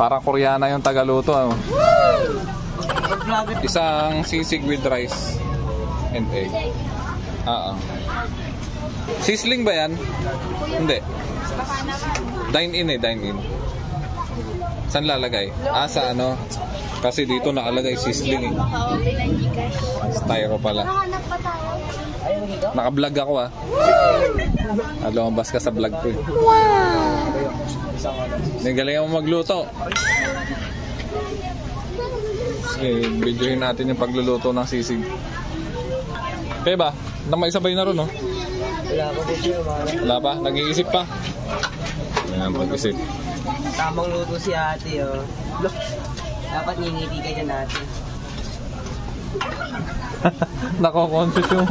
Parang Koreana yung tagaluto. Isang sisig with rice and egg. Sisling ba yan? Hindi. Dine-in dine-in. Saan lalagay? Sa ano? Kasi dito nakalagay sisling Styro pala. Naka-vlog ako lumabas ka sa vlog ko. Wow! Nagaling mo magluto. Videohin natin yung pagluluto ng sisig. Kaya ba? May sabay na ron, no? Wala pa? Nag-iisip pa? Ayan, mag-isip. Tamang luto si ate, Dapat ngingiti ka dyan, ate. Nako-conscious yung...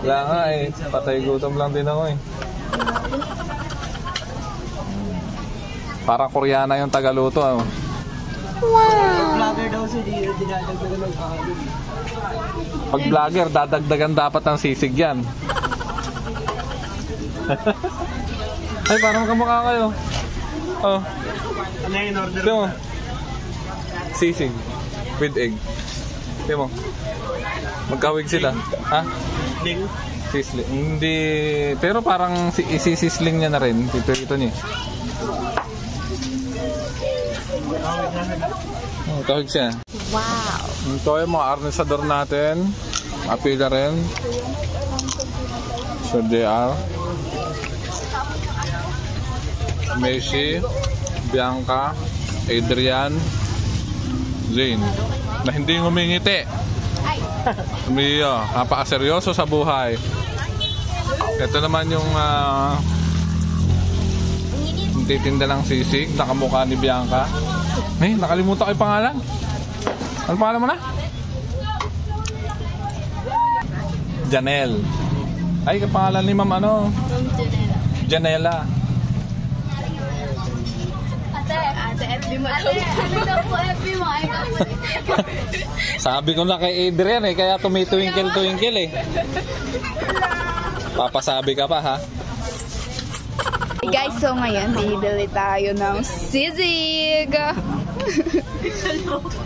Wala nga patay gutom lang din ako Parang Koreana yung tagaluto. Wow! Vlogger daw siya, dinadagdagan ng kanin. Pag vlogger, dadagdagan dapat ng sisig yan. Ay, parang kamukha kayo. Ano yung order mo? Sisig with egg. Tignan mo. Magkawig sila. Sisling? Sisling. Hindi. Pero parang isisisling niya na rin. Ito niya. Kawig siya. Wow! Ito yung mga arnesador natin. Apila rin. Sir JR. Messi. Bianca. Adrian. Zane. Na hindi ngumingiti. Napakaseryoso sa buhay. Ito naman yung titinda ng sisig. Nakamukha ni Bianca. Nakalimutan ko yung pangalan. Ano pangalan mo na? Janelle. Ay, kapangalan ni Ma'am Janela. Ate, FB mo. Ano daw po FB mo? Sabi ko na kay Adrian kaya tumitwinkle Papasabi ka pa Hey guys, so ngayon bibili tayo ng sisig.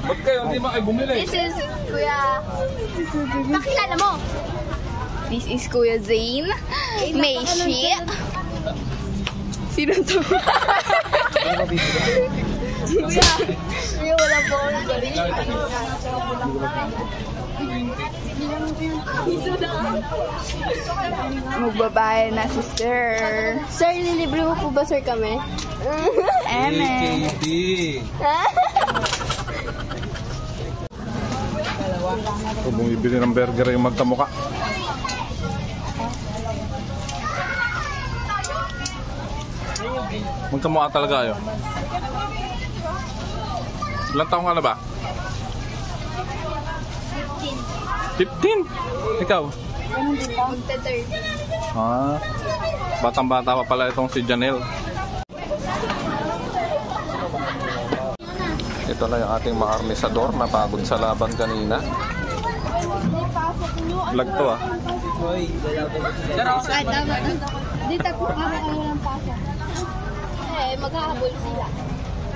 Ba't kayo hindi kayo bumili? This is Kuya. Pakilala mo. This is Kuya Zane. Messi. Sino to? Kuya, wala po ako sorry. Magbabayad na si Sir. Sir, nilibre mo po ba, sir, kami? AKD. Kung bumibili ng burger yung magkamuka. Magkamuka talaga yun. Ilang taong ka na ba? 15? Ikaw? Batang-bata pa pala itong si Janelle. Ito na yung ating mga arnesador na pagod sa laban kanina. Vlog to Ay, tama. Dito po kami ng pasok. Maghahabol sila.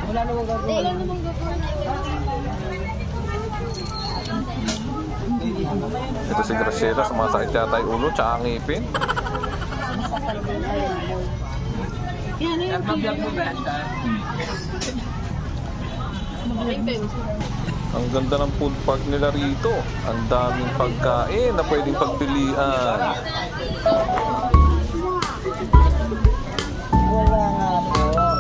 Wala namang gagawin. Wala namang gagawin. Ito si Graciela, sumasakit yata yung ulo tsaka ang ngipin. Ang ganda ng food park nila rito. Ang daming pagkain na pwedeng pagpilian. Wala nga po.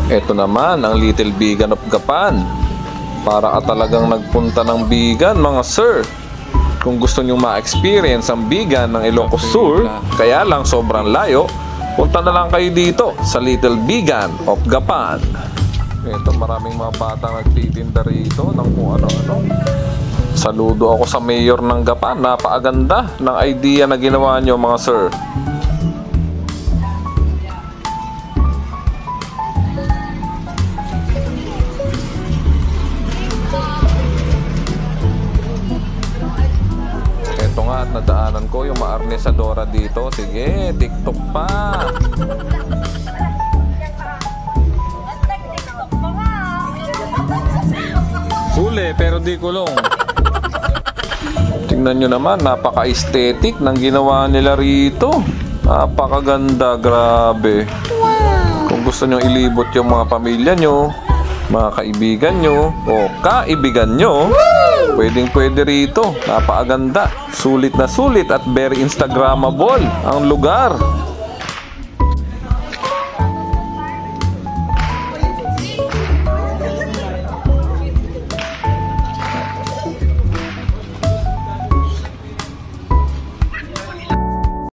Ito naman ang Little Bigan of Gapan. Para ka talagang nagpunta ng Bigan, mga sir. Kung gusto nyo ma-experience ang Bigan ng Ilocos Sur, kaya lang sobrang layo, punta na lang kayo dito sa Little Bigan of Gapan. Ito, maraming mga batang nagtitinda rito ng kung ano-ano. Saludo ako sa mayor ng Gapan. Napakaganda ng idea na ginawa nyo, mga sir. Ito nga at nadaanan ko yung maarnesadora dito. Sige, TikTok pa. Huli pero di kulong. Tingnan nyo naman, napaka-aesthetic ng ginawa nila rito. Napakaganda, grabe. Kung gusto nyo ilibot yung mga pamilya nyo, mga kaibigan nyo, o kaibigan nyo, pwedeng-pwede rito. Napakaganda. Sulit na sulit at very Instagrammable ang lugar.